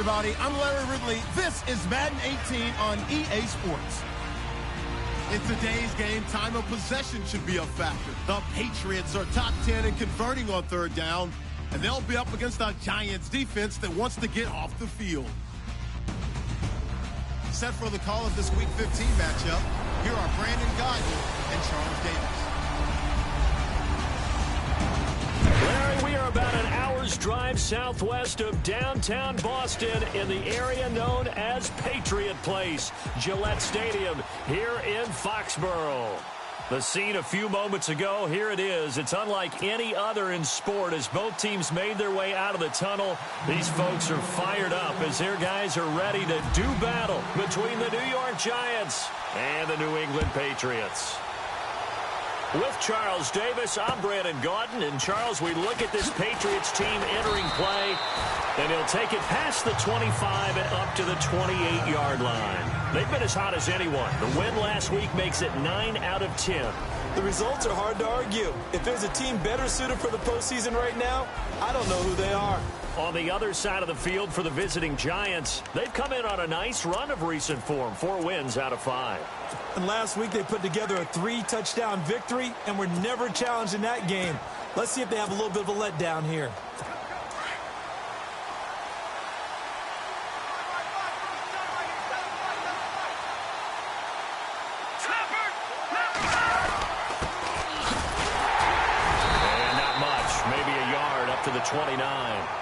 everybody. I'm Larry Ridley. This is Madden 18 on EA Sports. In today's game, time of possession should be a factor. The Patriots are top 10 in converting on third down, and they'll be up against a Giants defense that wants to get off the field. Set for the call of this Week 15 matchup, here are Brandon Guyton and Charles Davis. Larry, we are about an hour's drive southwest of downtown Boston in the area known as Patriot Place, Gillette Stadium, here in Foxborough. The scene a few moments ago, here it is. It's unlike any other in sport as both teams made their way out of the tunnel. These folks are fired up as their guys are ready to do battle between the New York Giants and the New England Patriots. With Charles Davis, I'm Brandon Guyton. And, Charles, we look at this Patriots team entering play, and he'll take it past the 25 and up to the 28-yard line. They've been as hot as anyone. The win last week makes it 9 out of 10. The results are hard to argue. If there's a team better suited for the postseason right now, I don't know who they are. On the other side of the field for the visiting Giants, they've come in on a nice run of recent form, 4 wins out of 5. And last week they put together a 3-touchdown victory and were never challenged in that game. Let's see if they have a little bit of a letdown here. And not much, maybe a yard up to the 29.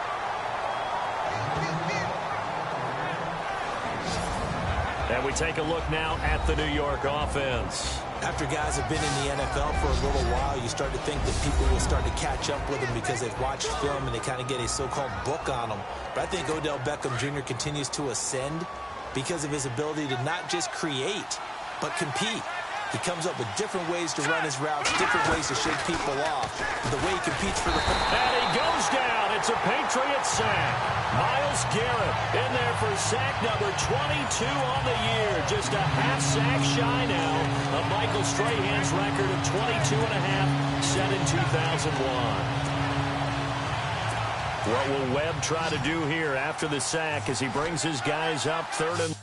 And we take a look now at the New York offense. After guys have been in the NFL for a little while, you start to think that people will start to catch up with them because they've watched film and they kind of get a so-called book on them. But I think Odell Beckham Jr. continues to ascend because of his ability to not just create, but compete. He comes up with different ways to run his routes, different ways to shake people off. The way he competes for the... And he goes down. It's a Patriot sack. Myles Garrett in there for sack number 22 on the year. Just a half sack shy now of Michael Strahan's record of 22 and a half set in 2001. What will Webb try to do here after the sack as he brings his guys up 3rd and...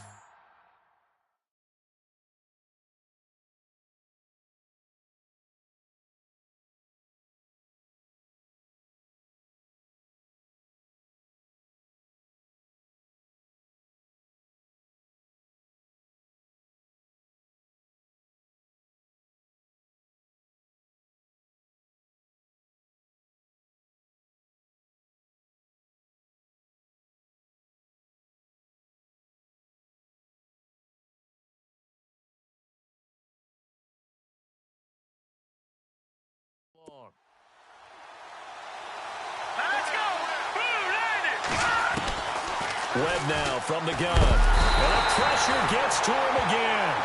Webb now from the gun. And the pressure gets to him again.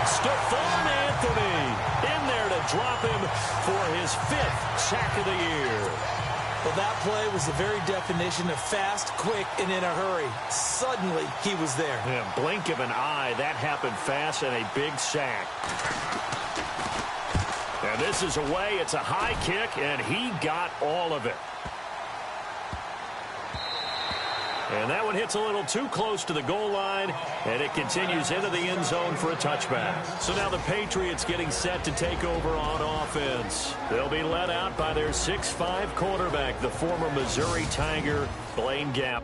Stephon Anthony in there to drop him for his 5th sack of the year. Well, that play was the very definition of fast, quick, and in a hurry. Suddenly, he was there. Yeah, blink of an eye. That happened fast and a big sack. And this is away. It's a high kick, and he got all of it. And that one hits a little too close to the goal line, and it continues into the end zone for a touchback. So now the Patriots getting set to take over on offense. They'll be led out by their 6'5" quarterback, the former Missouri Tiger, Blaine Gabb.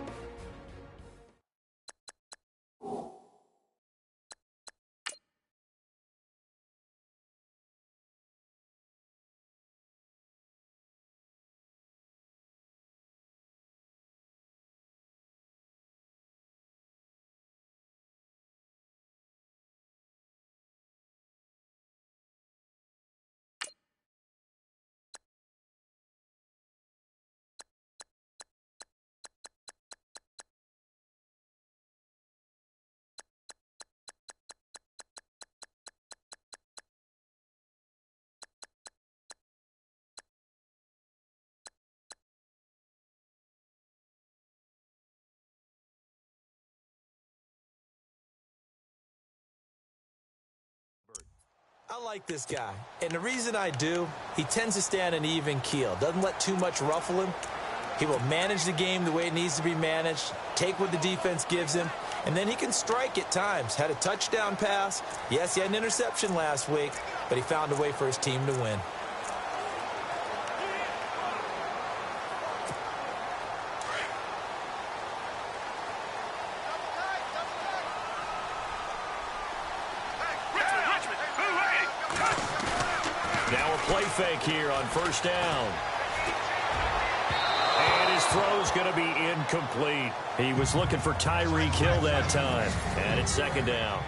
I like this guy, and the reason I do, he tends to stay on an even keel. Doesn't let too much ruffle him. He will manage the game the way it needs to be managed, take what the defense gives him, and then he can strike at times. Had a touchdown pass. Yes, he had an interception last week, but he found a way for his team to win. Now a play fake here on first down. And his throw's going to be incomplete. He was looking for Tyreek Hill that time. And it's second down.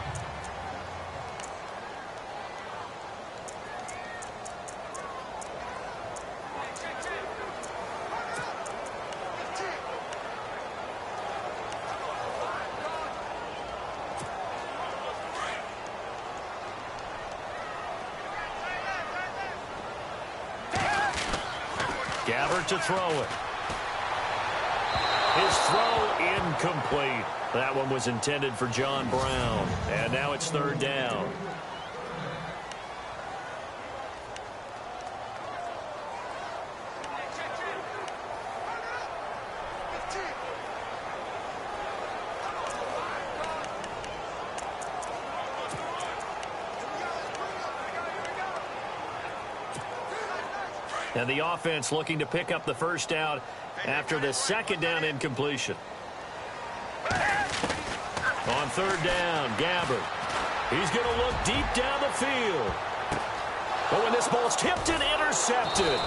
Gabbert to throw it. His throw incomplete. That one was intended for John Brown. And now it's third down. And the offense looking to pick up the first down after the second down incompletion. On third down, Gabbert. He's going to look deep down the field. Oh, and this ball's tipped and intercepted.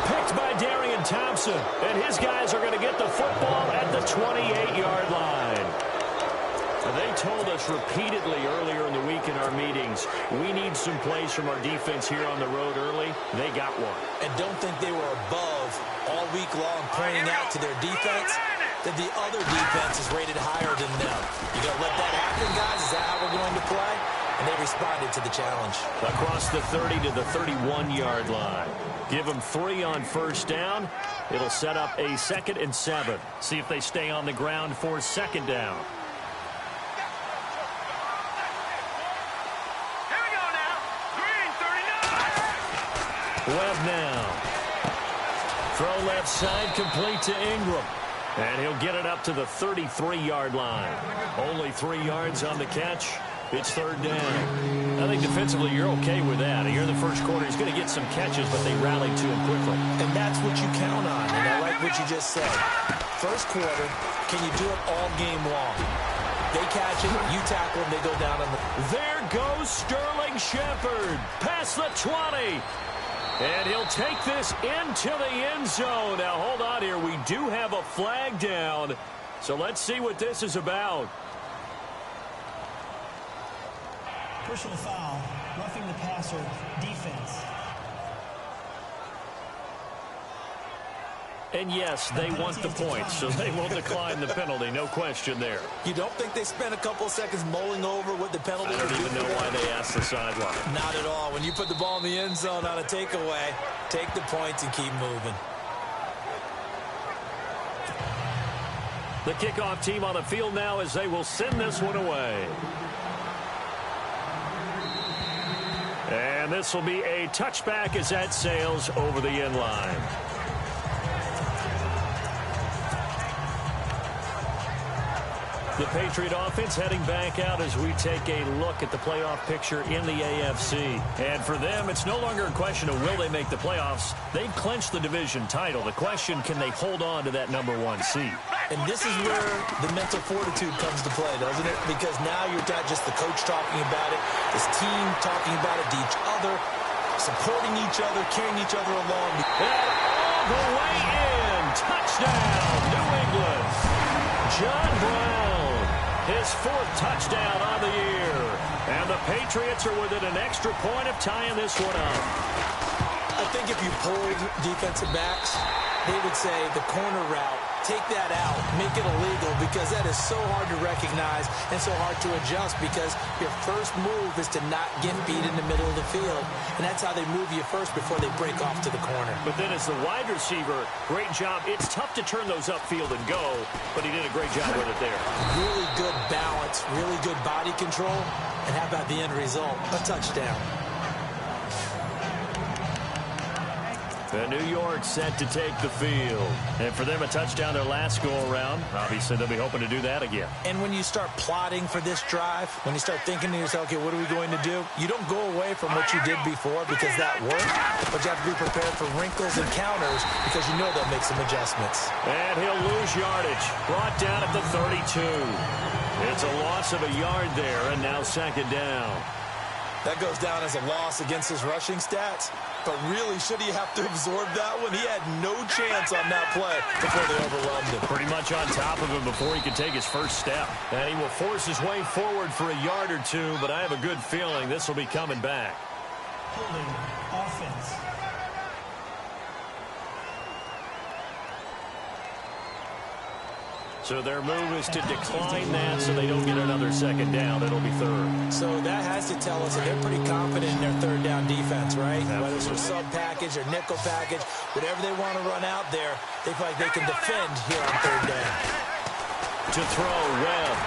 Picked by Darian Thompson. And his guys are going to get the football at the 28-yard line. They told us repeatedly earlier in the week in our meetings, we need some plays from our defense here on the road early. They got one. And don't think they were above all week long pointing out to their defense that the other defense is rated higher than them. You got to let that happen, guys? Is that how we're going to play? And they responded to the challenge. Across the 30 to the 31-yard line. Give them 3 on first down. It'll set up a 2nd and 7. See if they stay on the ground for second down. Webb now. Throw left side, complete to Ingram. And he'll get it up to the 33-yard line. Only 3 yards on the catch. It's third down. I think defensively you're okay with that. Here in the first quarter, he's going to get some catches, but they rallied to him quickly. And that's what you count on, and I like what you just said. First quarter, can you do it all game long? They catch it, you tackle them, they go down on the... There goes Sterling Shepard. Past the 20. And he'll take this into the end zone. Now, hold on here. We do have a flag down. So let's see what this is about. Personal foul, roughing the passer, defense. And yes, they want the points, so they will decline the penalty. No question there. You don't think they spent a couple of seconds mulling over what the penalty I don't even know why they asked the sideline. Not at all. When you put the ball in the end zone on a takeaway, take the points and keep moving. The kickoff team on the field now as they will send this one away. And this will be a touchback as that sails over the end line. The Patriot offense heading back out as we take a look at the playoff picture in the AFC. And for them, it's no longer a question of will they make the playoffs. They've clinched the division title. The question, can they hold on to that #1 seed? And this is where the mental fortitude comes to play, doesn't it? Because now you're not just the coach talking about it, this team talking about it to each other, supporting each other, carrying each other along. And all the way in. Touchdown, New England. John Brown, his 4th touchdown on the year. And the Patriots are within an extra point of tying this one up. I think if you pulled defensive backs, they would say the corner route, take that out, make it illegal, because that is so hard to recognize and so hard to adjust, because your first move is to not get beat in the middle of the field. And that's how they move you first before they break off to the corner. But then as the wide receiver, great job. It's tough to turn those upfield and go, but he did a great job with it there. Really good balance, really good body control. And how about the end result? A touchdown. And New York set to take the field. And for them, a touchdown their last go-around. Obviously, they'll be hoping to do that again. And when you start plotting for this drive, when you start thinking to yourself, okay, what are we going to do? You don't go away from what you did before because that worked, but you have to be prepared for wrinkles and counters because you know they'll make some adjustments. And he'll lose yardage. Brought down at the 32. It's a loss of a yard there, and now second down. That goes down as a loss against his rushing stats. But really, should he have to absorb that one? He had no chance on that play before they overwhelmed him. Pretty much on top of him before he could take his first step. And he will force his way forward for a yard or two, but I have a good feeling this will be coming back. Holding offense. So their move is to decline that so they don't get another second down. It'll be third. So that has to tell us that they're pretty confident in their third down defense, right? Absolutely. Whether it's a sub package or nickel package, whatever they want to run out there, they feel like they can defend here on third down. To throw, Webb.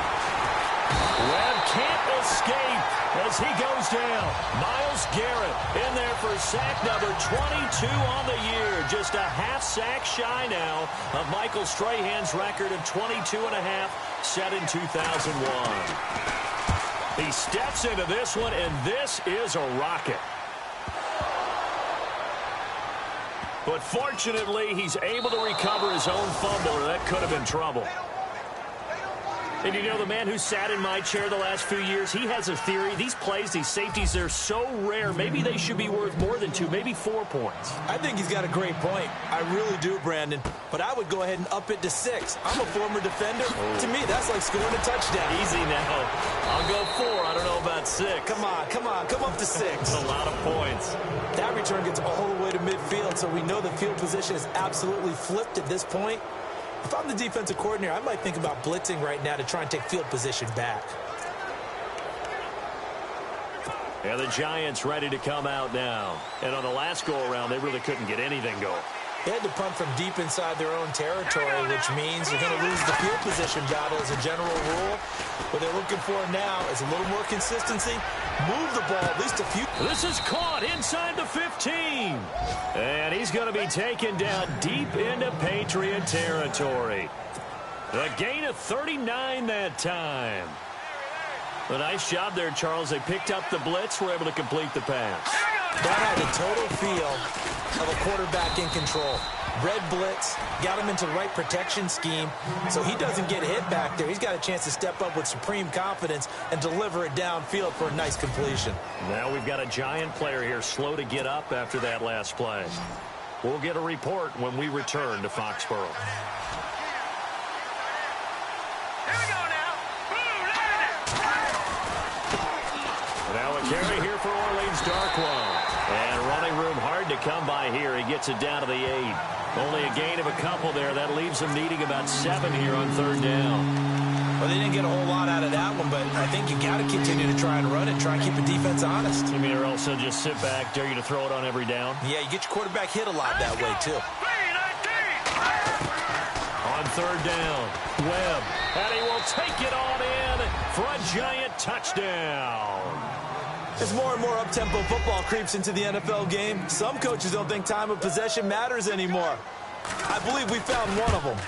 Webb can't escape as he goes down. Myles Garrett in there for sack number 22 on the year. Just a half sack shy now of Michael Strahan's record of 22.5 set in 2001. He steps into this one, and this is a rocket. But fortunately, he's able to recover his own fumble, or that could have been trouble. And you know, the man who sat in my chair the last few years, he has a theory. These plays, these safeties, they're so rare. Maybe they should be worth more than 2, maybe 4 points. I think he's got a great point. I really do, Brandon. But I would go ahead and up it to 6. I'm a former defender. Oh. To me, that's like scoring a touchdown. Easy now. I'll go 4. I don't know about 6. Come on. Come up to 6. That's a lot of points. That return gets all the way to midfield, so we know the field position is absolutely flipped at this point. If I'm the defensive coordinator, I might think about blitzing right now to try and take field position back. And the Giants ready to come out now. And on the last go-around, they really couldn't get anything going. They had to punt from deep inside their own territory, which means you're going to lose the field position battle as a general rule. What they're looking for now is a little more consistency. Move the ball at least a few. This is caught inside the 15. And he's going to be taken down deep into Patriot territory. A gain of 39 that time. A nice job there, Charles. They picked up the blitz, were able to complete the pass. That had the total feel of a quarterback in control. Red blitz, got him into the right protection scheme, so he doesn't get hit back there. He's got a chance to step up with supreme confidence and deliver it downfield for a nice completion. Now we've got a Giant player here slow to get up after that last play. We'll get a report when we return to Foxborough. Now a carry here for Orleans Darkwa. And running room hard to come by here. He gets it down to the 8. Only a gain of a couple there. That leaves him needing about 7 here on third down. Well, they didn't get a whole lot out of that one, but I think you got to continue to try and run it, try and keep the defense honest. You mean, or else they'll just sit back, dare you to throw it on every down? Yeah, you get your quarterback hit a lot that way, too. On third down, Webb, and he will take it on in for a Giant touchdown. As more and more up-tempo football creeps into the NFL game, some coaches don't think time of possession matters anymore. I believe we found one of them.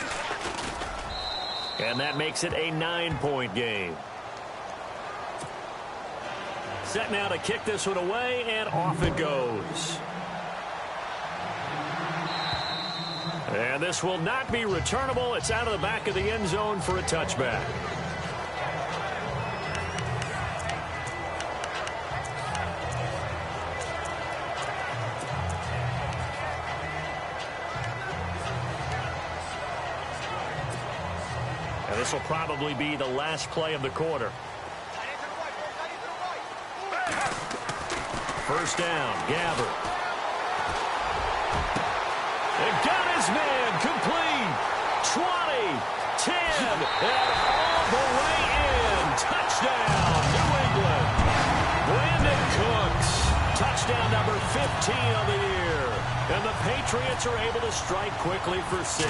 And that makes it a 9-point game. Set now to kick this one away, and off it goes. And this will not be returnable. It's out of the back of the end zone for a touchback. And this will probably be the last play of the quarter. First down, Gabbert. And got his man complete. 20, 10, and all the way in. Touchdown, New England. Brandon Cooks. Touchdown number 15 on the year. And the Patriots are able to strike quickly for 6.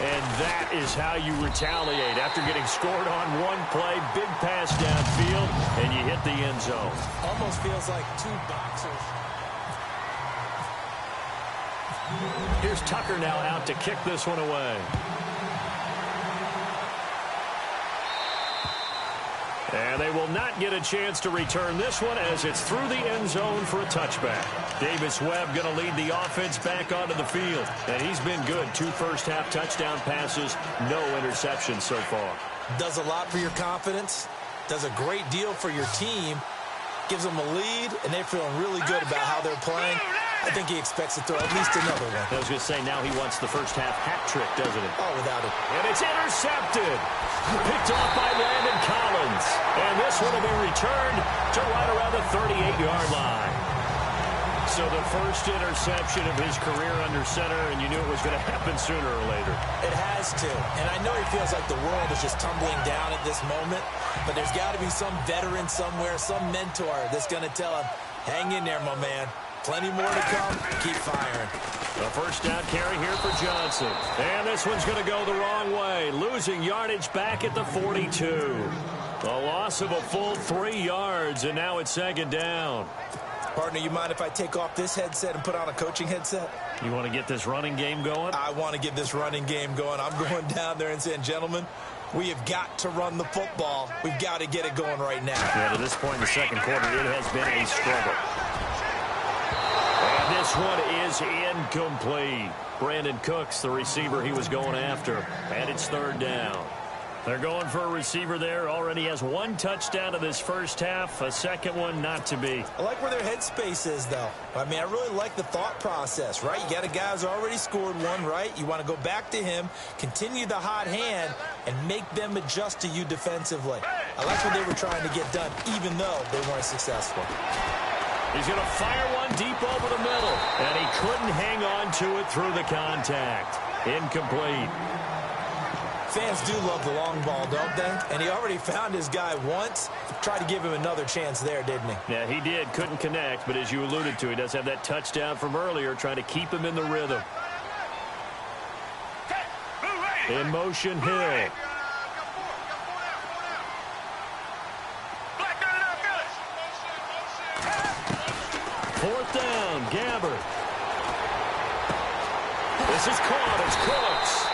And that is how you retaliate. After getting scored on one play, big pass downfield, and you hit the end zone. Almost feels like two boxers. Here's Tucker now out to kick this one away. And they will not get a chance to return this one as it's through the end zone for a touchback. Davis Webb going to lead the offense back onto the field. And he's been good. 2 first-half touchdown passes, no interceptions so far. Does a lot for your confidence. Does a great deal for your team. Gives them a lead, and they're feeling really good about how they're playing. I think he expects to throw at least another one. I was going to say, now he wants the first-half hat trick, doesn't he? Oh, without it. And it's intercepted. Picked off by Landon Collins. And this one will be returned to right around the 38-yard line. So the first interception of his career under center, and you knew it was going to happen sooner or later. It has to. And I know he feels like the world is just tumbling down at this moment, but there's got to be some veteran somewhere, some mentor that's going to tell him, hang in there, my man. Plenty more to come. Keep firing. A first down carry here for Johnson. And this one's going to go the wrong way. Losing yardage back at the 42. A loss of a full 3 yards, and now it's second down. Partner, you mind if I take off this headset and put on a coaching headset? You want to get this running game going? I want to get this running game going. I'm going down there and saying, gentlemen, we have got to run the football. We've got to get it going right now. Yeah, to this point in the second quarter, it has been a struggle. And this one is incomplete. Brandon Cooks, the receiver he was going after, and it's third down. They're going for a receiver there. Already has 1 touchdown in this first half. A second one not to be. I like where their headspace is, though. I mean, I really like the thought process, right? You got a guy who's already scored one, right? You want to go back to him, continue the hot hand, and make them adjust to you defensively. I like what they were trying to get done, even though they weren't successful. He's going to fire one deep over the middle, and he couldn't hang on to it through the contact. Incomplete. Fans do love the long ball, don't they? And he already found his guy once. Tried to give him another chance there, didn't he? Yeah, he did. Couldn't connect, but as you alluded to, he does have that touchdown from earlier, trying to keep him in the rhythm. In motion, Hill. Fourth down, Gabbert. This is caught. It's Cooks.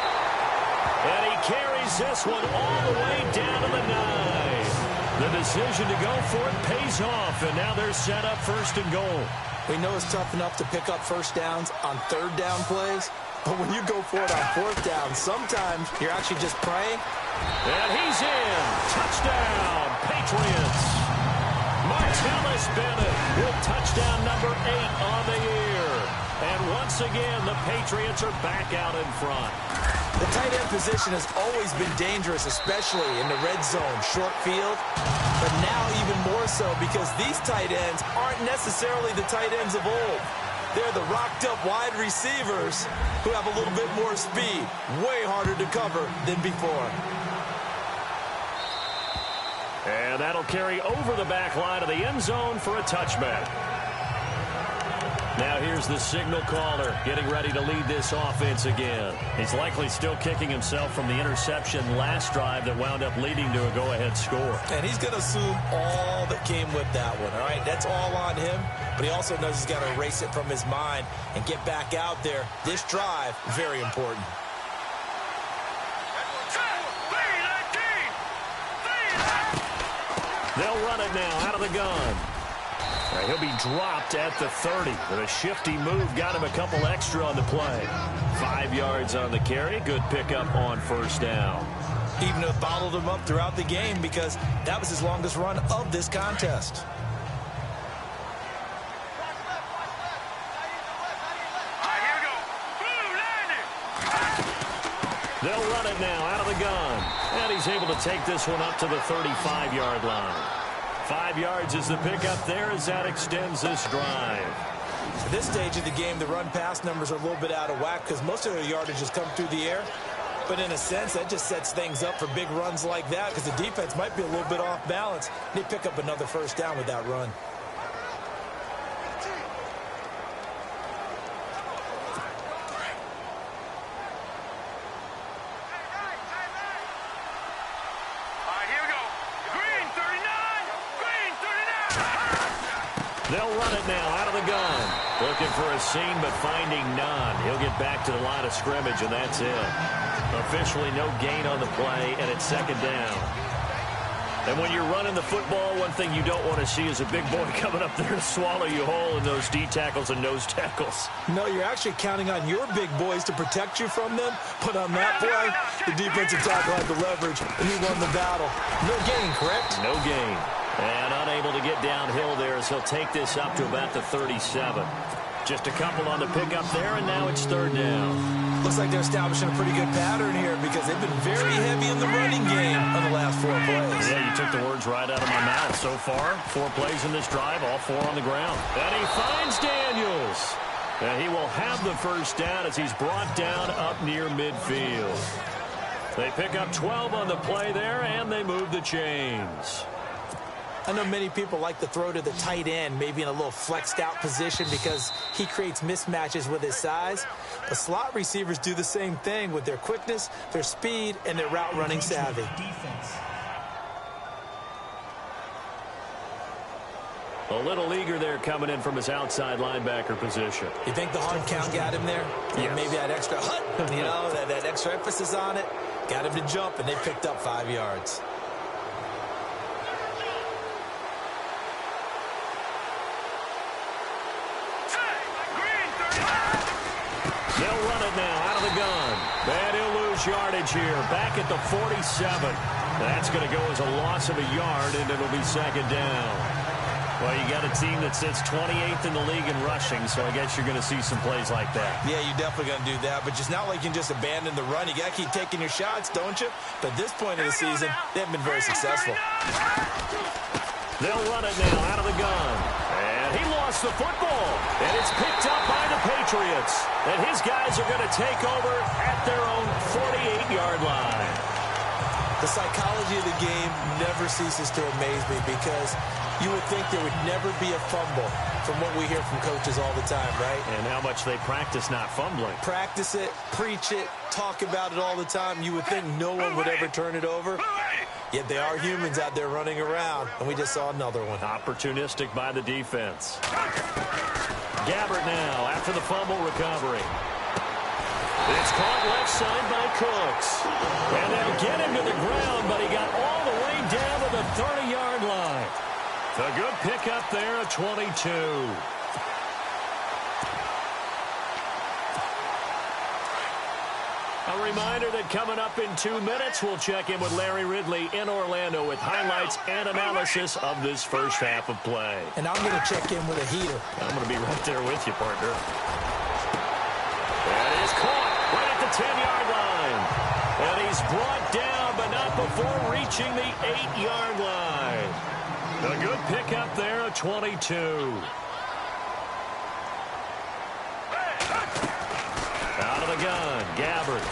And he carries this one all the way down to the 9. The decision to go for it pays off, and now they're set up first and goal. We know it's tough enough to pick up first downs on third down plays, but when you go for it on fourth down, sometimes you're actually just praying. And he's in. Touchdown, Patriots. Martellus Bennett with touchdown number 8 on the year. And once again, the Patriots are back out in front. The tight end position has always been dangerous, especially in the red zone, short field. But now even more so because these tight ends aren't necessarily the tight ends of old. They're the rocked-up wide receivers who have a little bit more speed. Way harder to cover than before. And that'll carry over the back line of the end zone for a touchback. Now here's the signal caller getting ready to lead this offense again. He's likely still kicking himself from the interception last drive that wound up leading to a go-ahead score. And he's going to assume all that came with that one, all right? That's all on him, but he also knows he's got to erase it from his mind and get back out there. This drive, very important. They'll run it now out of the gun. He'll be dropped at the 30. But a shifty move got him a couple extra on the play. 5 yards on the carry. Good pickup on first down. Even though it bottled him up throughout the game because that was his longest run of this contest. They'll run it now out of the gun. And he's able to take this one up to the 35-yard line. 5 yards is the pickup there as that extends this drive. At this stage of the game, the run-pass numbers are a little bit out of whack because most of their yardage has come through the air. But in a sense, that just sets things up for big runs like that because the defense might be a little bit off balance. They pick up another first down with that run. They'll run it now out of the gun. Looking for a seam, but finding none. He'll get back to the line of scrimmage, and that's it. Officially no gain on the play, and it's second down. And when you're running the football, one thing you don't want to see is a big boy coming up there to swallow you whole in those D tackles and nose tackles. No, you're actually counting on your big boys to protect you from them. But on that play, the defensive tackle had the leverage, and he won the battle. No gain, correct? No gain. And unable to get downhill there as he'll take this up to about the 37. Just a couple on the pickup there, and now it's third down. Looks like they're establishing a pretty good pattern here because they've been very heavy in the running game on the last 4 plays. Yeah, you took the words right out of my mouth. So far, 4 plays in this drive, all 4 on the ground. And he finds Daniels. And he will have the first down as he's brought down up near midfield. They pick up 12 on the play there, and they move the chains. I know many people like to throw to the tight end, maybe in a little flexed out position because he creates mismatches with his size. The slot receivers do the same thing with their quickness, their speed, and their route running savvy. A little eager there coming in from his outside linebacker position. You think the hard count got him there? Yes. Maybe that extra that extra emphasis on it got him to jump, and they picked up 5 yards. They'll run it now out of the gun. And he'll lose yardage here. Back at the 47. That's going to go as a loss of a yard, and it'll be second down. Well, you got a team that sits 28th in the league in rushing, so I guess you're going to see some plays like that. Yeah, you're definitely going to do that, but it's not like you can just abandon the run. You got to keep taking your shots, don't you? But at this point of the season, they haven't been very successful. They'll run it now out of the gun. And he lost the football. And it's picked up by the Patriots. And his guys are going to take over at their own 48-yard line. The psychology of the game never ceases to amaze me because you would think there would never be a fumble from what we hear from coaches all the time, right? And how much they practice not fumbling. Practice it, preach it, talk about it all the time. You would think no one would ever turn it over. Yet they are humans out there running around, and we just saw another one. Opportunistic by the defense. Gabbert now after the fumble recovery. It's caught left side by Cooks. And they'll get him to the ground, but he got all the way down to the 30-yard line. A good pickup there at 22. A reminder that coming up in 2 minutes, we'll check in with Larry Ridley in Orlando with highlights and analysis of this first half of play. And I'm going to check in with a heater. I'm going to be right there with you, partner. That is caught right at the 10-yard line. And he's brought down, but not before reaching the 8-yard line. A good pickup there at 22. Out of the gun, Gabbert.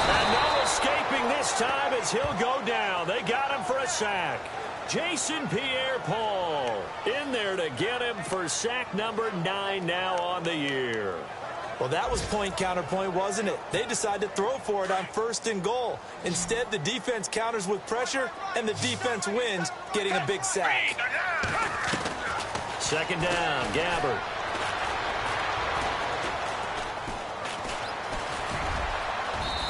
And no escaping this time as he'll go down. They got him for a sack. Jason Pierre-Paul in there to get him for sack number 9 now on the year. Well, that was point counterpoint, wasn't it? They decided to throw for it on 1st and goal. Instead, the defense counters with pressure, and the defense wins, getting a big sack. Second down, Gabbert.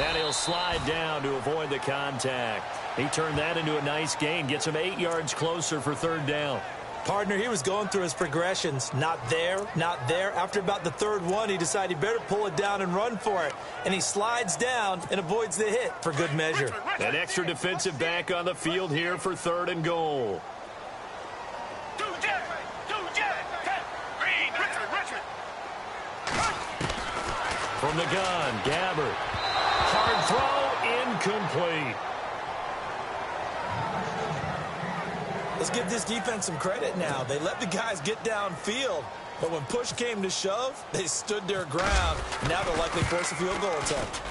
And he'll slide down to avoid the contact. He turned that into a nice gain, gets him 8 yards closer for third down. Partner, he was going through his progressions. Not there, not there. After about the third one, he decided he better pull it down and run for it. And he slides down and avoids the hit for good measure. An extra defensive back on the field here for 3rd and goal. From the gun, Gabbert. Hard throw, incomplete. Let's give this defense some credit now. They let the guys get downfield, but when push came to shove, they stood their ground. Now they'll likely force a field goal attempt.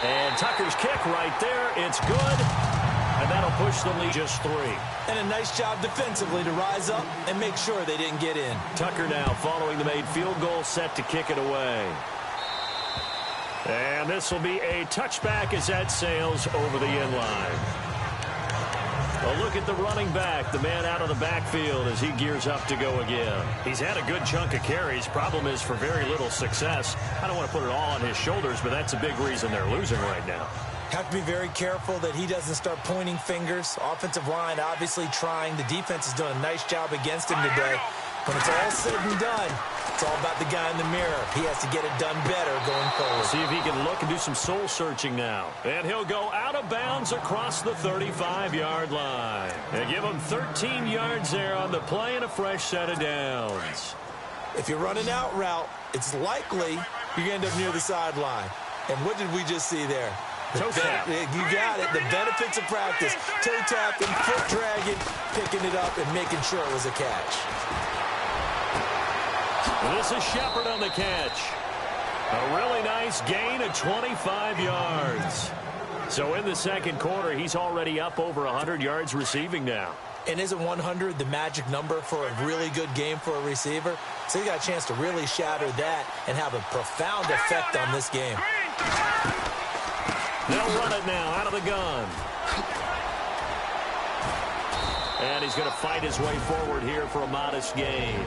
And Tucker's kick right there. It's good. And that'll push them to just 3. And a nice job defensively to rise up and make sure they didn't get in. Tucker now following the made field goal, set to kick it away. And this will be a touchback as that sails over the end line. A look at the running back, the man out of the backfield as he gears up to go again. He's had a good chunk of carries. Problem is for very little success. I don't want to put it all on his shoulders, but that's a big reason they're losing right now. Have to be very careful that he doesn't start pointing fingers. Offensive line obviously trying. The defense is doing a nice job against him today. When it's all said and done, it's all about the guy in the mirror. He has to get it done better going forward. See if he can look and do some soul searching now. And he'll go out of bounds across the 35-yard line. They give him 13 yards there on the play and a fresh set of downs. If you run an out route, it's likely you're going to end up near the sideline. And what did we just see there? Toe tap. You got it. The benefits of practice. Toe tapping, foot dragging, picking it up, and making sure it was a catch. This is Shepard on the catch. A really nice gain of 25 yards. So in the second quarter, he's already up over 100 yards receiving now. And isn't 100 the magic number for a really good game for a receiver? So he got a chance to really shatter that and have a profound effect on this game. They'll run it now out of the gun. And he's going to fight his way forward here for a modest gain.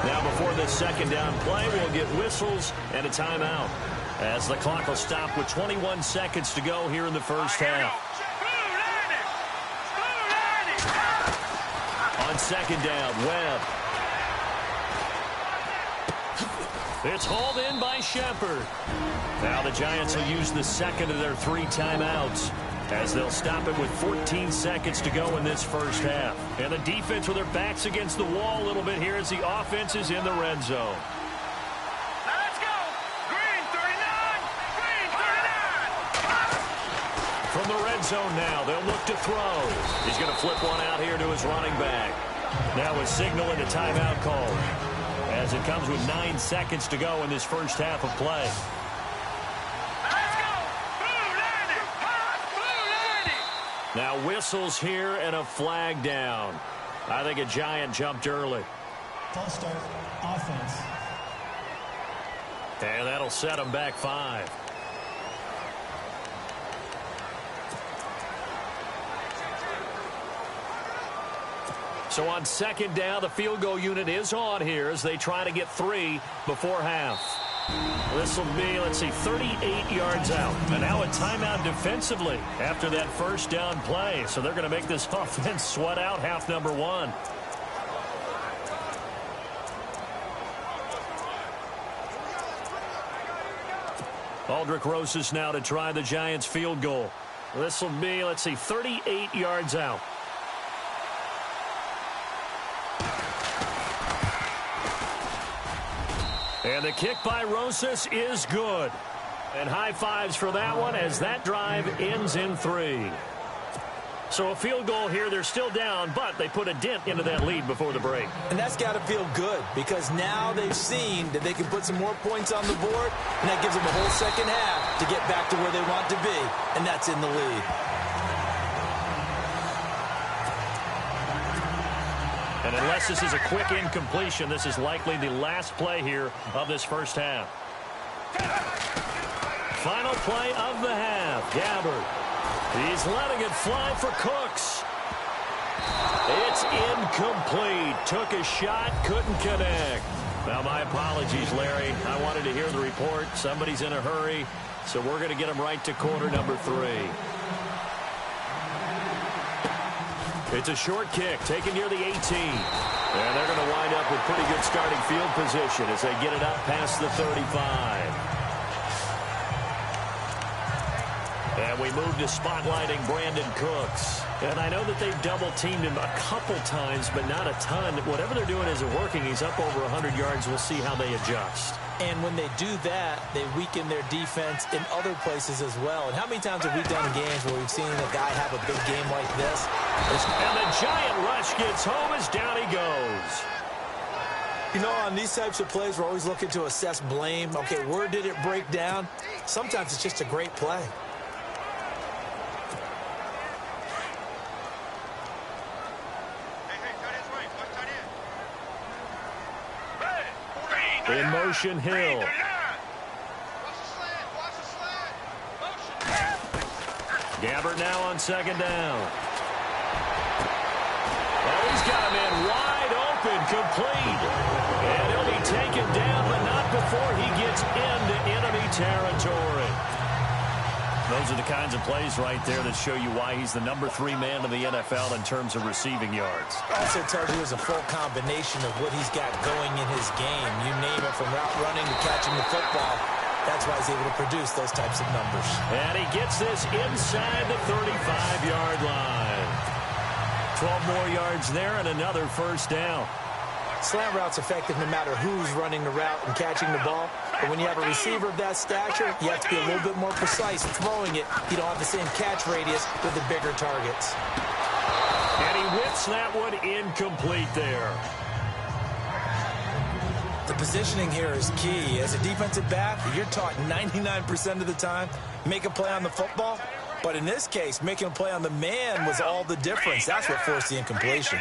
Now before this second down play, we'll get whistles and a timeout as the clock will stop with 21 seconds to go here in the first half. On second down, Webb. It's hauled in by Shepard. Now the Giants will use the second of their 3 timeouts as they'll stop it with 14 seconds to go in this first half. And the defense with their backs against the wall a little bit here as the offense is in the red zone. Let's go! Green 39! Green 39! From the red zone now, they'll look to throw. He's going to flip one out here to his running back. Now a signal and a timeout call as it comes with 9 seconds to go in this first half of play. Now whistles here and a flag down. I think a Giant jumped early. False start, offense. And that'll set them back 5. So on second down, the field goal unit is on here as they try to get 3 before half. This will be, let's see, 38 yards out. And now a timeout defensively after that first down play. So they're going to make this offense sweat out half number 1. Aldrich Rosas now to try the Giants field goal. This will be, let's see, 38 yards out. And the kick by Rosas is good. And high fives for that one as that drive ends in 3. So a field goal here. They're still down, but they put a dent into that lead before the break. And that's got to feel good because now they've seen that they can put some more points on the board, and that gives them a whole second half to get back to where they want to be, and that's in the lead. And unless this is a quick incompletion, this is likely the last play here of this first half. Final play of the half. Gabbard. He's letting it fly for Cooks. It's incomplete. Took a shot, couldn't connect. Now, my apologies, Larry. I wanted to hear the report. Somebody's in a hurry, so we're going to get him right to quarter number 3. It's a short kick taken near the 18. And they're going to wind up with pretty good starting field position as they get it up past the 35. And we move to spotlighting Brandon Cooks. And I know that they've double-teamed him a couple times, but not a ton. Whatever they're doing isn't working. He's up over 100 yards. We'll see how they adjust. And when they do that, they weaken their defense in other places as well. And how many times have we done games where we've seen a guy have a big game like this? And the Giant rush gets home as down he goes. You know, on these types of plays, we're always looking to assess blame. Okay, where did it break down? Sometimes it's just a great play. In motion, Hill. Gabbard now on second down. He's got him in wide open, complete. And he'll be taken down, but not before he gets into enemy territory. Those are the kinds of plays right there that show you why he's the number 3 man in the NFL in terms of receiving yards. Also tells you there's a full combination of what he's got going in his game. You name it, from route running to catching the football. That's why he's able to produce those types of numbers. And he gets this inside the 35-yard line. 12 more yards there and another first down. Slant route's effective no matter who's running the route and catching the ball. But when you have a receiver of that stature, you have to be a little bit more precise throwing it. You don't have the same catch radius with the bigger targets. And he whips that one incomplete there. The positioning here is key. As a defensive back, you're taught 99% of the time, make a play on the football. But in this case, making a play on the man was all the difference. That's what forced the incompletion.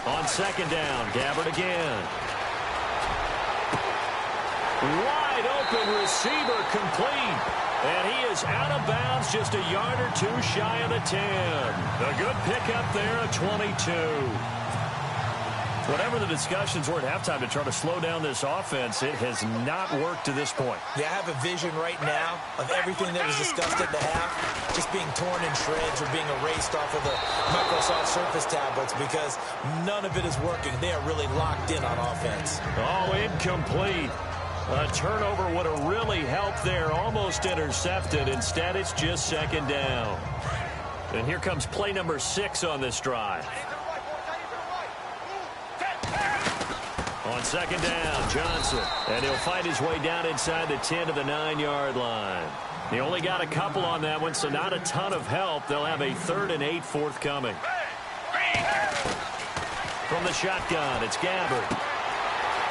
On second down, Gabbert again. Wide open receiver, complete. And he is out of bounds, just a yard or two shy of the 10. A good pickup there, a 22. Whatever the discussions were at halftime to try to slow down this offense, it has not worked to this point. Yeah, I have a vision right now of everything that was discussed at the half just being torn in shreds or being erased off of the Microsoft Surface tablets because none of it is working. They are really locked in on offense. Oh, incomplete. A turnover would have really helped there. Almost intercepted. Instead, it's just second down. And here comes play number 6 on this drive. On second down, Johnson. And he'll fight his way down inside the 10 to the 9-yard line. He only got a couple on that one, so not a ton of help. They'll have a 3rd and 8 forthcoming. From the shotgun, it's Gabbert.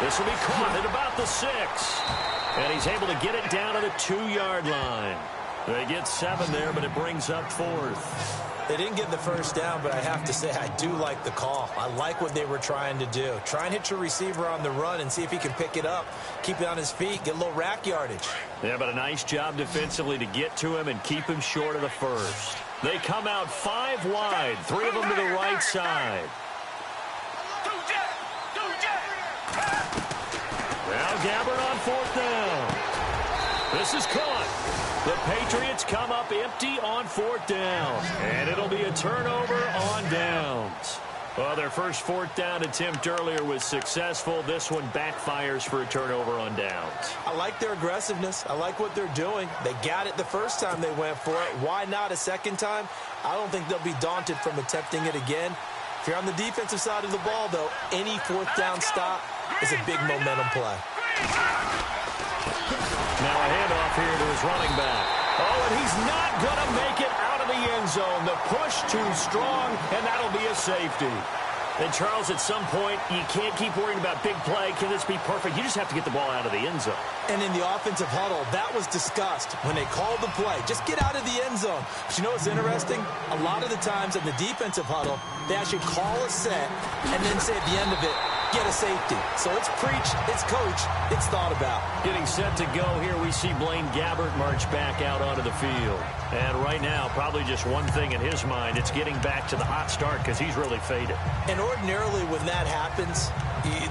This will be caught at about the 6. And he's able to get it down to the 2-yard line. They get 7 there, but it brings up 4th. They didn't get the first down, but I have to say I do like the call. I like what they were trying to do. Try and hit your receiver on the run and see if he can pick it up, keep it on his feet, get a little rack yardage. Yeah, but a nice job defensively to get to him and keep him short of the first. They come out 5 wide, 3 of them to the right side. Now Gabbert on 4th down. This is caught. The Patriots come up empty on 4th down. And it'll be a turnover on downs. Well, their first 4th down attempt earlier was successful. This one backfires for a turnover on downs. I like their aggressiveness. I like what they're doing. They got it the first time they went for it. Why not a second time? I don't think they'll be daunted from attempting it again. If you're on the defensive side of the ball, though, any 4th down stop is a big momentum play. Now a handoff here to his running back. Oh, and he's not going to make it out of the end zone. The push too strong, and that'll be a safety. And, Charles, at some point, you can't keep worrying about big play. Can this be perfect? You just have to get the ball out of the end zone. And in the offensive huddle, that was discussed when they called the play. Just get out of the end zone. But you know what's interesting? A lot of the times in the defensive huddle, they actually call a set and then say at the end of it, get a safety. So it's preach, it's coach, it's thought about. Getting set to go here, we see Blaine Gabbert march back out onto the field. And right now, probably just one thing in his mind, it's getting back to the hot start because he's really faded. And ordinarily when that happens,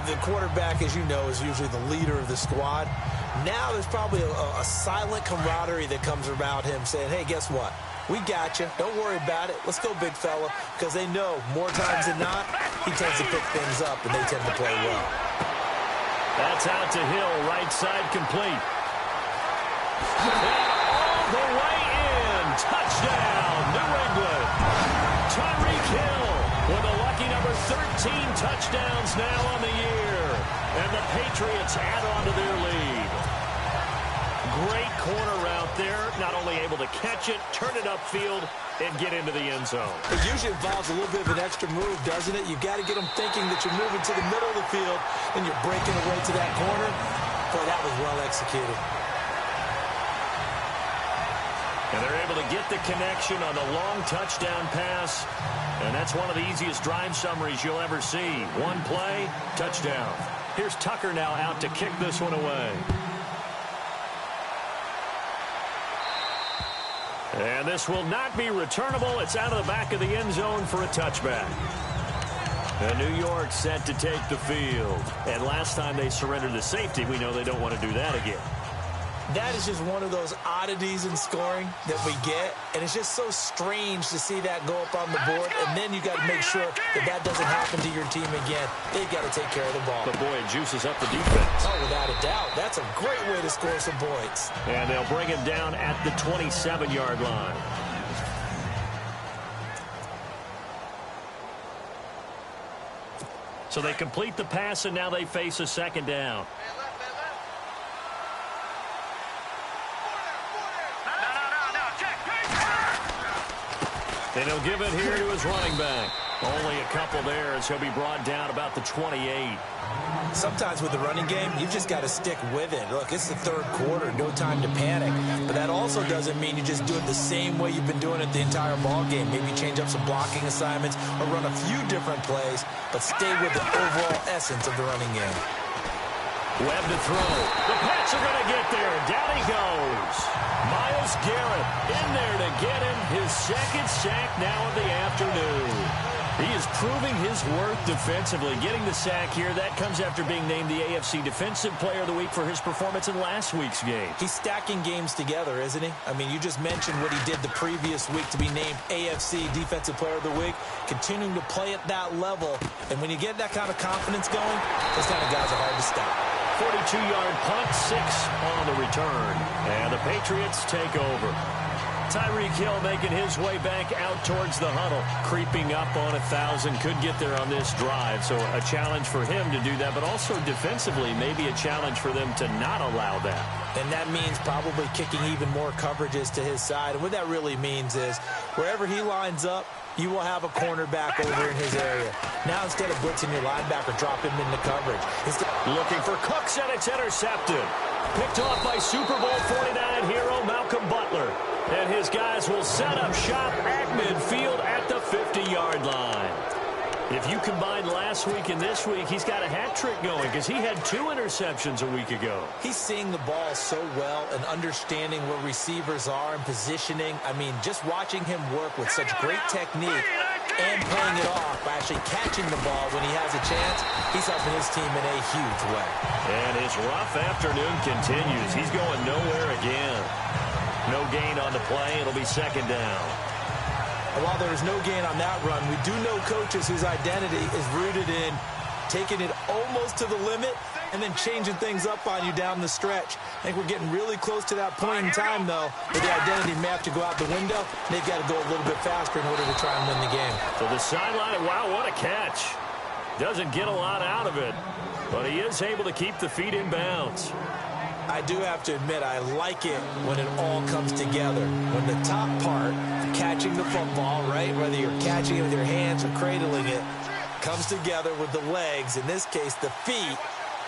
the quarterback, as you know, is usually the leader of the squad. Now there's probably a silent camaraderie that comes around him saying, hey, guess what? We got you. Don't worry about it. Let's go, big fella. Because they know more times than not, he tends to pick things up, and they tend to play well. That's out to Hill, right side complete. And all the way in. Touchdown, New England. Tyreek Hill with a lucky number 13 touchdowns now on the year. And the Patriots add on to their lead. Great corner route there. Not only able to catch it, turn it upfield, and get into the end zone. It usually involves a little bit of an extra move, doesn't it? You've got to get them thinking that you're moving to the middle of the field and you're breaking away to that corner. Boy, that was well executed. And they're able to get the connection on the long touchdown pass. And that's one of the easiest drive summaries you'll ever see. One play, touchdown. Here's Tucker now out to kick this one away. And this will not be returnable. It's out of the back of the end zone for a touchback. And New York set to take the field. And last time they surrendered the safety, we know they don't want to do that again. That is just one of those oddities in scoring that we get. And it's just so strange to see that go up on the board. And then you got to make sure that that doesn't happen to your team again. They've got to take care of the ball. But, boy, it juices up the defense. Oh, without a doubt. That's a great way to score some points. And they'll bring him down at the 27-yard line. So they complete the pass, and now they face a second down. And he'll give it here to his running back. Only a couple there as he'll be brought down about the 28. Sometimes with the running game, you've just got to stick with it. Look, it's the third quarter, no time to panic. But that also doesn't mean you just do it the same way you've been doing it the entire ball game. Maybe change up some blocking assignments or run a few different plays, but stay with the overall essence of the running game. Webb to throw. The Pats are going to get there. Down he goes. Myles Garrett in there to get him his second sack now of the afternoon. He is proving his worth defensively. Getting the sack here, that comes after being named the AFC Defensive Player of the Week for his performance in last week's game. He's stacking games together, isn't he? I mean, you just mentioned what he did the previous week to be named AFC Defensive Player of the Week, continuing to play at that level. And when you get that kind of confidence going, those kind of guys are hard to stop. 42-yard punt, 6 on the return. And the Patriots take over. Tyreek Hill making his way back out towards the huddle, creeping up on 1,000. Could get there on this drive, so a challenge for him to do that, but also defensively, maybe a challenge for them to not allow that. And that means probably kicking even more coverages to his side. And what that really means is wherever he lines up, you will have a cornerback over in his area. Now, instead of blitzing your linebacker, drop him into coverage. Looking for Cooks, and it's intercepted. Picked off by Super Bowl 49 hero Malcolm Butler. And his guys will set up shop at midfield at the 50-yard line. If you combine last week and this week, he's got a hat trick going because he had 2 interceptions a week ago. He's seeing the ball so well and understanding where receivers are and positioning. I mean, just watching him work with such great technique and playing it off by actually catching the ball when he has a chance, he's helping his team in a huge way. And his rough afternoon continues. He's going nowhere again. No gain on the play. It'll be second down. And while there is no gain on that run, we do know coaches whose identity is rooted in taking it almost to the limit and then changing things up on you down the stretch. I think we're getting really close to that point in time, though, where the identity may have to go out the window. They've got to go a little bit faster in order to try and win the game. So the sideline, wow, what a catch. Doesn't get a lot out of it, but he is able to keep the feet in bounds. I do have to admit, I like it when it all comes together. When the top part, catching the football, right, whether you're catching it with your hands or cradling it, comes together with the legs, in this case the feet,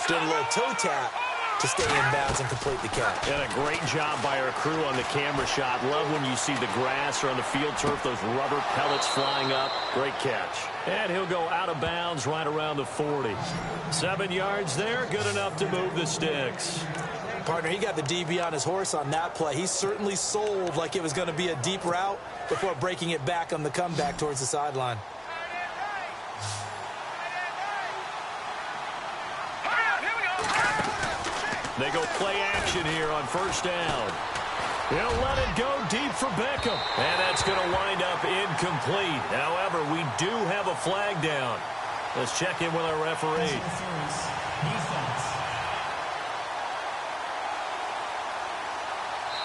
doing a little toe tap to stay in bounds and complete the catch. And a great job by our crew on the camera shot. Love when you see the grass or on the field turf, those rubber pellets flying up. Great catch. And he'll go out of bounds right around the 40. 7 yards there, good enough to move the sticks. Partner, he got the DB on his horse on that play. He certainly sold like it was going to be a deep route before breaking it back on the comeback towards the sideline. They go play action here on first down. He'll let it go deep for Beckham. And that's going to wind up incomplete. However, we do have a flag down. Let's check in with our referee.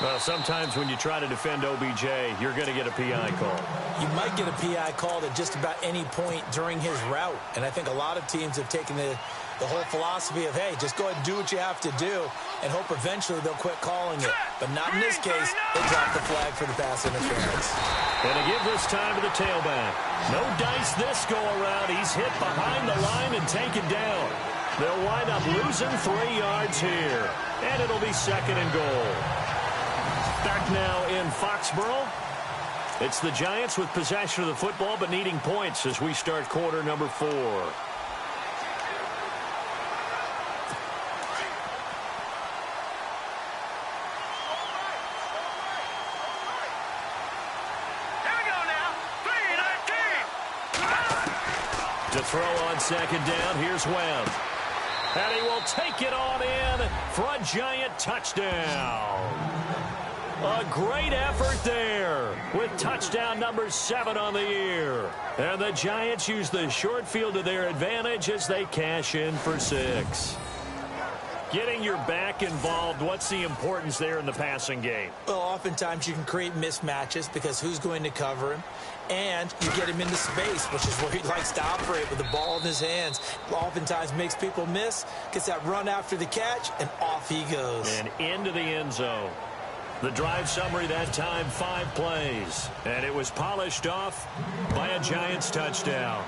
Well, sometimes when you try to defend OBJ, you're going to get a PI call. You might get a PI called at just about any point during his route. And I think a lot of teams have taken the whole philosophy of, hey, just go ahead and do what you have to do and hope eventually they'll quit calling it. But not in this case. They dropped the flag for the pass interference. And to give this time to the tailback. No dice this go-around. He's hit behind the line and taken down. They'll wind up losing 3 yards here. And it'll be second and goal. Back now in Foxborough. It's the Giants with possession of the football but needing points as we start quarter number 4. To throw on second down, here's Webb. And he will take it on in for a giant touchdown. A great effort there with touchdown number 7 on the year. And the Giants use the short field to their advantage as they cash in for 6. Getting your back involved, what's the importance there in the passing game? Well, oftentimes you can create mismatches because who's going to cover him? And you get him into space, which is where he likes to operate with the ball in his hands. Oftentimes makes people miss, gets that run after the catch, and off he goes. And into the end zone. The drive summary that time, 5 plays. And it was polished off by a Giants touchdown.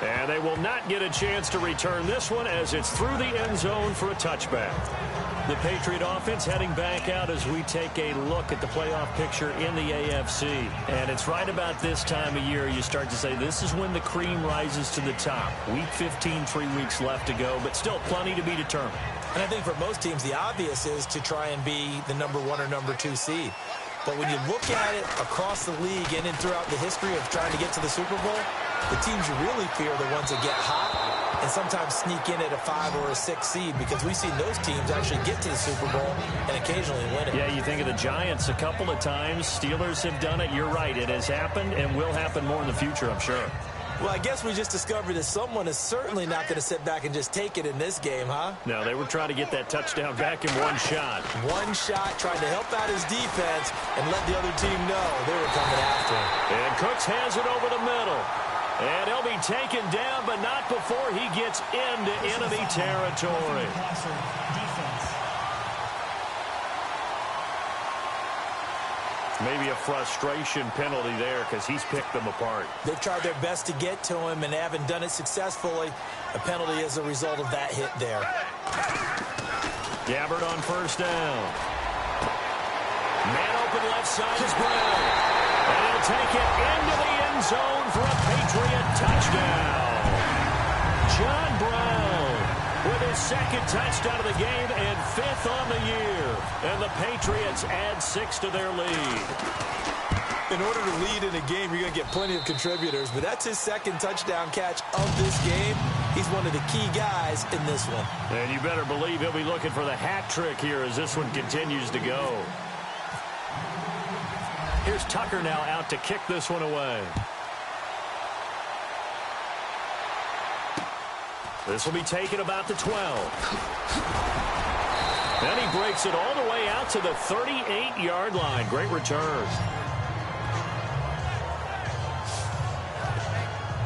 And they will not get a chance to return this one as it's through the end zone for a touchback. The Patriot offense heading back out as we take a look at the playoff picture in the AFC. And it's right about this time of year you start to say this is when the cream rises to the top. Week 15, 3 weeks left to go, but still plenty to be determined. And I think for most teams, the obvious is to try and be the number 1 or number 2 seed. But when you look at it across the league and in throughout the history of trying to get to the Super Bowl, the teams you really fear are the ones that get hot and sometimes sneak in at a 5 or a 6 seed because we've seen those teams actually get to the Super Bowl and occasionally win it. Yeah, you think of the Giants a couple of times. Steelers have done it. You're right. It has happened and will happen more in the future, I'm sure. Well, I guess we just discovered that someone is certainly not going to sit back and just take it in this game, huh? No, they were trying to get that touchdown back in one shot. One shot, trying to help out his defense and let the other team know they were coming after him. And Cooks has it over the middle. And he'll be taken down, but not before he gets into enemy territory. Maybe a frustration penalty there because he's picked them apart. They've tried their best to get to him and haven't done it successfully. A penalty as a result of that hit there. Gabbard on first down. Man open left side is Brown. And he'll take it into the end zone for a Patriot touchdown. John Brown with his 2nd touchdown of the game and 5th on the year. And the Patriots add 6 to their lead. In order to lead in a game, you're going to get plenty of contributors, but that's his 2nd touchdown catch of this game. He's one of the key guys in this one. And you better believe he'll be looking for the hat trick here as this one continues to go. Here's Tucker now out to kick this one away. This will be taken about the 12. Then he breaks it all the way out to the 38-yard line. Great return.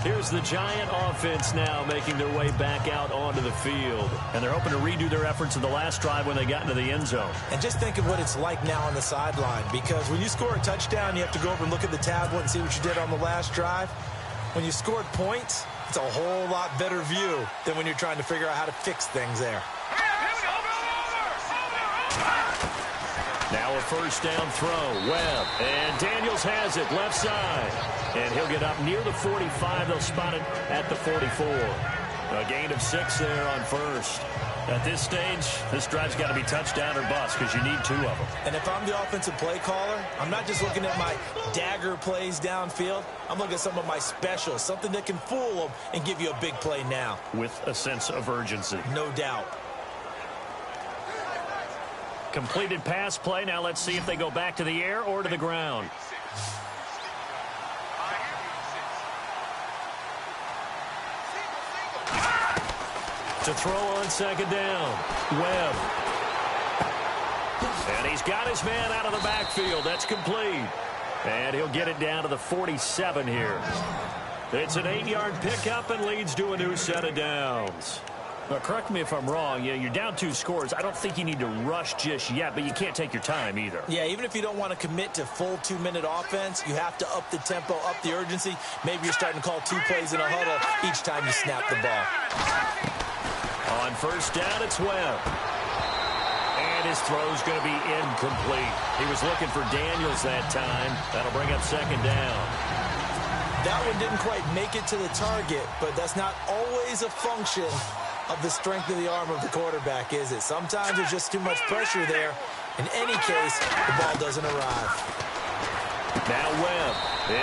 Here's the Giant offense now making their way back out onto the field. And they're hoping to redo their efforts in the last drive when they got into the end zone. And just think of what it's like now on the sideline, because when you score a touchdown, you have to go over and look at the tablet and see what you did on the last drive. When you scored points, it's a whole lot better view than when you're trying to figure out how to fix things there. Now a first down throw. Webb. And Daniels has it left side. And he'll get up near the 45. They'll spot it at the 44. A gain of 6 there on first. At this stage, this drive's got to be touchdown or bust because you need 2 of them. And if I'm the offensive play caller, I'm not just looking at my dagger plays downfield. I'm looking at some of my specials, something that can fool them and give you a big play now. With a sense of urgency. No doubt. Completed pass play. Now let's see if they go back to the air or to the ground. To throw on second down. Webb. And he's got his man out of the backfield. That's complete. And he'll get it down to the 47 here. It's an 8-yard pickup and leads to a new set of downs. Now, correct me if I'm wrong. You're down 2 scores. I don't think you need to rush just yet, but you can't take your time either. Yeah, even if you don't want to commit to full 2-minute offense, you have to up the tempo, up the urgency. Maybe you're starting to call 2 plays in a huddle each time you snap the ball. On first down, it's Webb. And his throw's going to be incomplete. He was looking for Daniels that time. That'll bring up second down. That one didn't quite make it to the target, but that's not always a function of the strength of the arm of the quarterback, is it? Sometimes there's just too much pressure there. In any case, the ball doesn't arrive. Now Webb.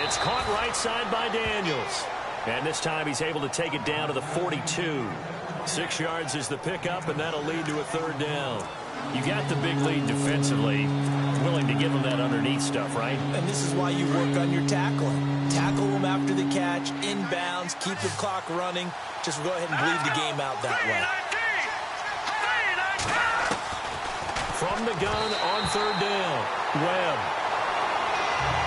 It's caught right side by Daniels. And this time he's able to take it down to the 42. 6 yards is the pickup, and that'll lead to a third down. You got the big lead defensively. Willing to give them that underneath stuff, right? And this is why you work on your tackling. Tackle them after the catch, inbounds, keep the clock running. Just go ahead and bleed the game out that way. From the gun on third down, Webb.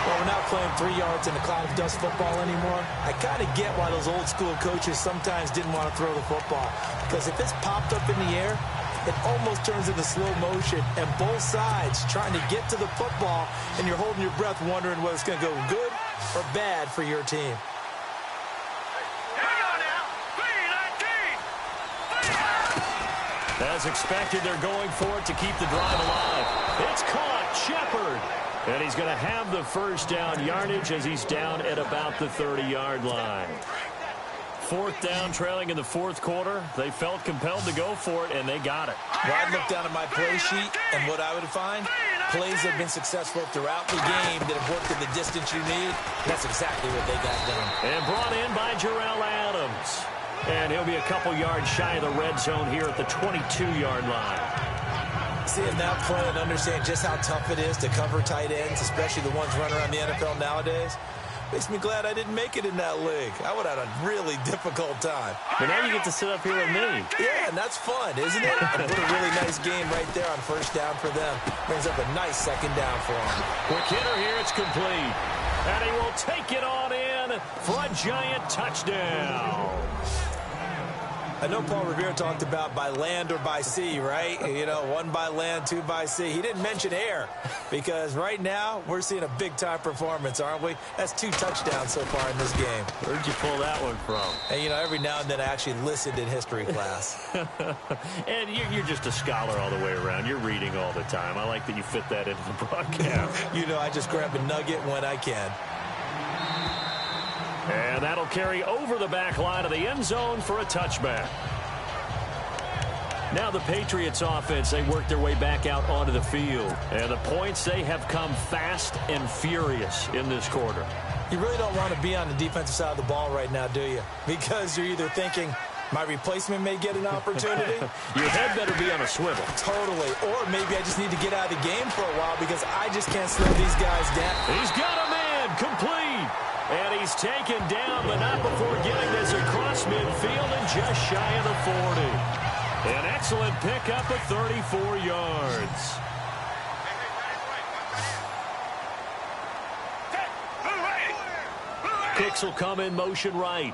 Well, we're not playing 3 yards in a cloud of dust football anymore. I kind of get why those old school coaches sometimes didn't want to throw the football. Because if it's popped up in the air, it almost turns into slow motion. And both sides trying to get to the football, and you're holding your breath wondering whether it's going to go good or bad for your team. As expected, they're going for it to keep the drive alive. It's caught. Shepard. And he's going to have the first down yardage as he's down at about the 30-yard line. 4th down, trailing in the 4th quarter. They felt compelled to go for it, and they got it. Well, I'd look down at my play sheet, and what I would find, plays that have been successful throughout the game that have worked in the distance you need. That's exactly what they got done. And brought in by Jarrell Adams. And he'll be a couple yards shy of the red zone here at the 22-yard line. Seeing that play and understand just how tough it is to cover tight ends, especially the ones running around the NFL nowadays, makes me glad I didn't make it in that league. I would have had a really difficult time. But now you get to sit up here with me. Yeah, and that's fun, isn't it? And what a really nice game right there on first down for them. Brings up a nice second down for them. Quick hitter here, it's complete. And he will take it on in for a giant touchdown. I know Paul Revere talked about by land or by sea, right? You know, 1 by land, 2 by sea. He didn't mention air because right now we're seeing a big-time performance, aren't we? That's 2 touchdowns so far in this game. Where'd you pull that one from? And, you know, every now and then I actually listened in history class. And you're just a scholar all the way around. You're reading all the time. I like that you fit that into the broadcast. You know, I just grab a nugget when I can. And that'll carry over the back line of the end zone for a touchback. Now the Patriots offense, they work their way back out onto the field. And the points, they have come fast and furious in this quarter. You really don't want to be on the defensive side of the ball right now, do you? Because you're either thinking, my replacement may get an opportunity. Your head better be on a swivel. Totally. Or maybe I just need to get out of the game for a while because I just can't slow these guys down. He's got a man complete. And he's taken down, but not before getting this across midfield and just shy of the 40. An excellent pickup of 34 yards. Cooks will come in motion right.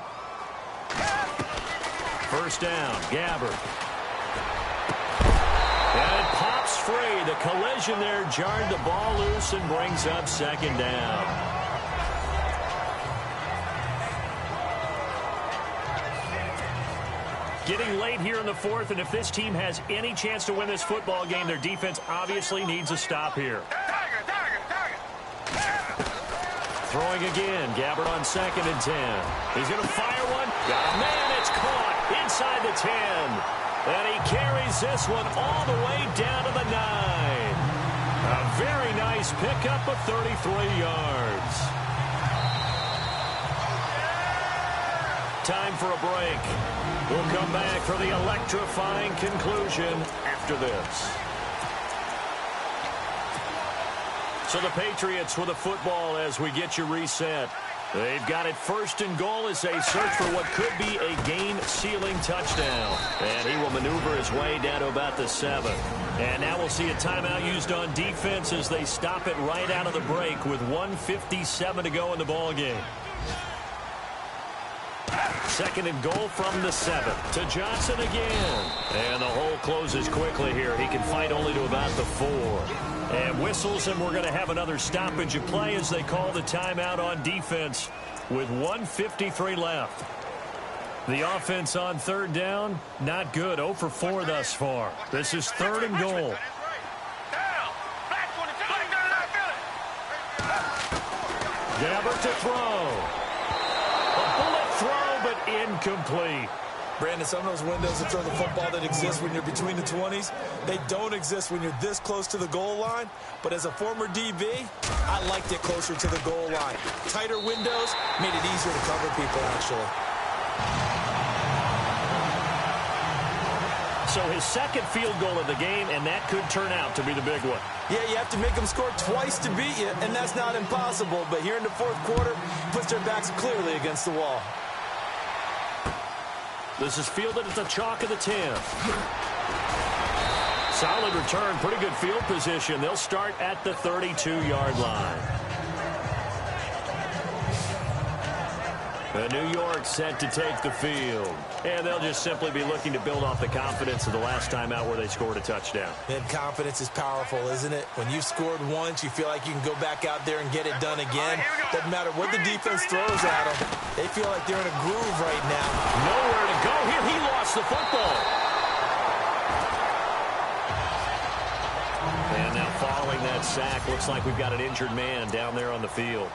First down, Gabbard. And it pops free. The collision there jarred the ball loose and brings up second down. Getting late here in the 4th, and if this team has any chance to win this football game, their defense obviously needs a stop here. Throwing again, Gabbard on 2nd and 10. He's going to fire one. Got a man, it's caught inside the 10. And he carries this one all the way down to the 9. A very nice pickup of 33 yards. Time for a break. We'll come back for the electrifying conclusion after this. So the Patriots with a football as we get you reset. They've got it 1st and goal as they search for what could be a game-sealing touchdown. And he will maneuver his way down to about the 7. And now we'll see a timeout used on defense as they stop it right out of the break with 1:57 to go in the ballgame. 2nd and goal from the 7 to Johnson again. And the hole closes quickly here. He can fight only to about the 4. And whistles, and we're going to have another stoppage of play as they call the timeout on defense with 1:53 left. The offense on 3rd down, not good. 0 for 4 thus far. This is 3rd and goal. Gabbard to throw. A bullet throw, but incomplete. Brandon, some of those windows to throw the football that exist when you're between the 20s, they don't exist when you're this close to the goal line. But as a former DB, I liked it closer to the goal line. Tighter windows made it easier to cover people, actually. So his second field goal of the game, and that could turn out to be the big one. Yeah, you have to make them score twice to beat you, and that's not impossible. But here in the fourth quarter, puts their backs clearly against the wall. This is fielded at the chalk of the 10. Solid return, pretty good field position. They'll start at the 32-yard line. New York set to take the field. And they'll just simply be looking to build off the confidence of the last time out where they scored a touchdown. And confidence is powerful, isn't it? When you've scored once, you feel like you can go back out there and get it done again. Doesn't matter what the defense throws at them. They feel like they're in a groove right now. Nowhere to go here. He lost the football. And now following that sack, looks like we've got an injured man down there on the field.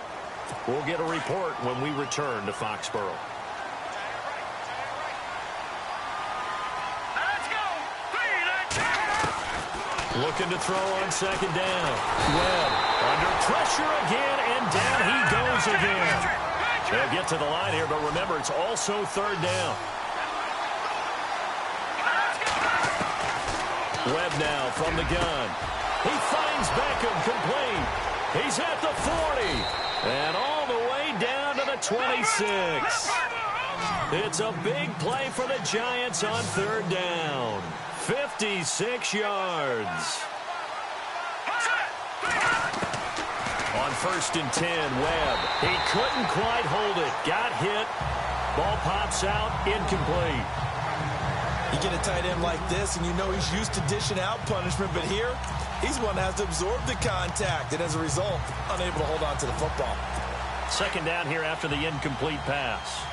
We'll get a report when we return to Foxborough. Looking to throw on second down. Webb under pressure again, and down he goes again. They'll get to the line here, but remember, it's also third down. Webb now from the gun. He finds Beckham complete. He's at the 40. And all the way down to the 26. It's a big play for the Giants on third down. 56 yards. On first and 10, Webb. He couldn't quite hold it. Got hit. Ball pops out. Incomplete. You get a tight end like this, and you know he's used to dishing out punishment, but here, he's one that has to absorb the contact, and as a result, unable to hold on to the football. Second down here after the incomplete pass.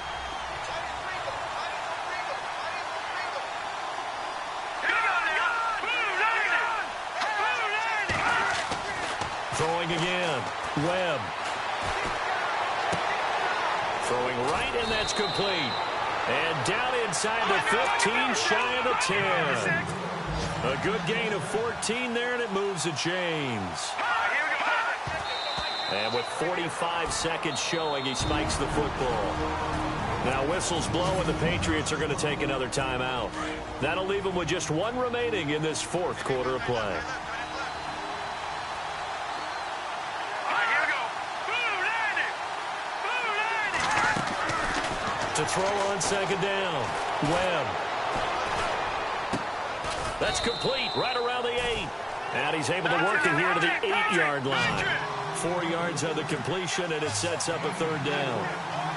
Throwing again. Webb. Throwing right, and that's complete. And down inside the 15, shy of the 10. A good gain of 14 there, and it moves the chains. And with 45 seconds showing, he spikes the football. Now whistles blow, and the Patriots are going to take another timeout. That'll leave them with just one remaining in this fourth quarter of play. To throw on second down. Webb. That's complete right around the 8. And he's able to work it here to the 8-yard line. 4 yards on the completion, and it sets up a third down.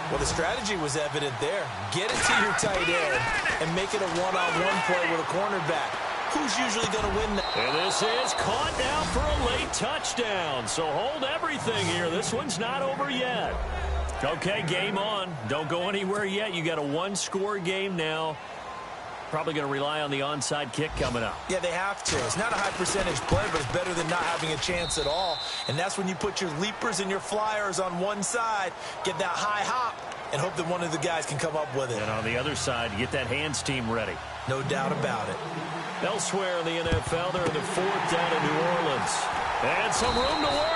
Well, the strategy was evident there. Get it to your tight end and make it a one-on-one play with a cornerback. Who's usually going to win that? And this is caught now for a late touchdown. So hold everything here. This one's not over yet. Okay, game on. Don't go anywhere yet. You got a one-score game now. Probably going to rely on the onside kick coming up. Yeah, they have to. It's not a high-percentage play, but it's better than not having a chance at all. And that's when you put your leapers and your flyers on one side, get that high hop, and hope that one of the guys can come up with it. And on the other side, get that hands team ready. No doubt about it. Elsewhere in the NFL, they're in the fourth down in New Orleans. And some room to work.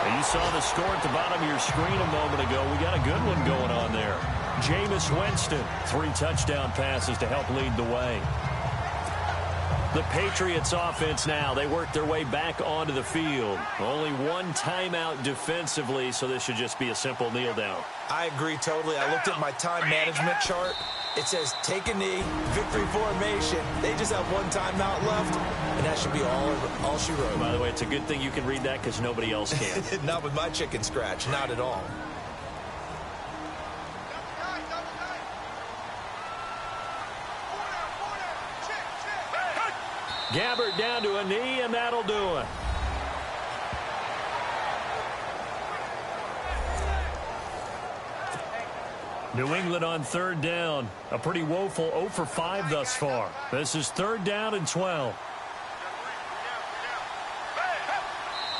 And you saw the score at the bottom of your screen a moment ago. We got a good one going on there. Jameis Winston, 3 touchdown passes to help lead the way. The Patriots offense now, they work their way back onto the field. Only one timeout defensively, so this should just be a simple kneel down. I agree totally. I looked at my time management chart. It says take a knee, victory formation. They just have one timeout left, and that should be all she wrote. By the way, it's a good thing you can read that because nobody else can. Not with my chicken scratch, not at all. Gabbert down to a knee, and that'll do it. New England on third down. A pretty woeful 0 for 5 thus far. This is third down and 12.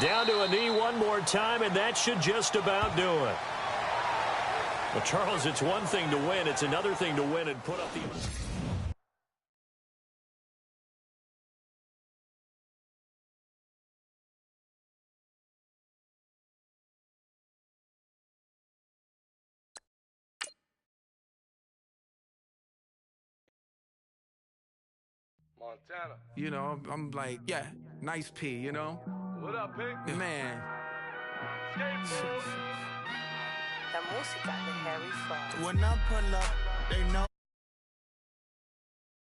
Down to a knee one more time, and that should just about do it. Well, Charles, it's one thing to win. It's another thing to win and put up the... Montana. You know, I'm like, yeah, nice P, you know? What up, Pink? Man. La música de Harry Fraud. When I pull up, they know.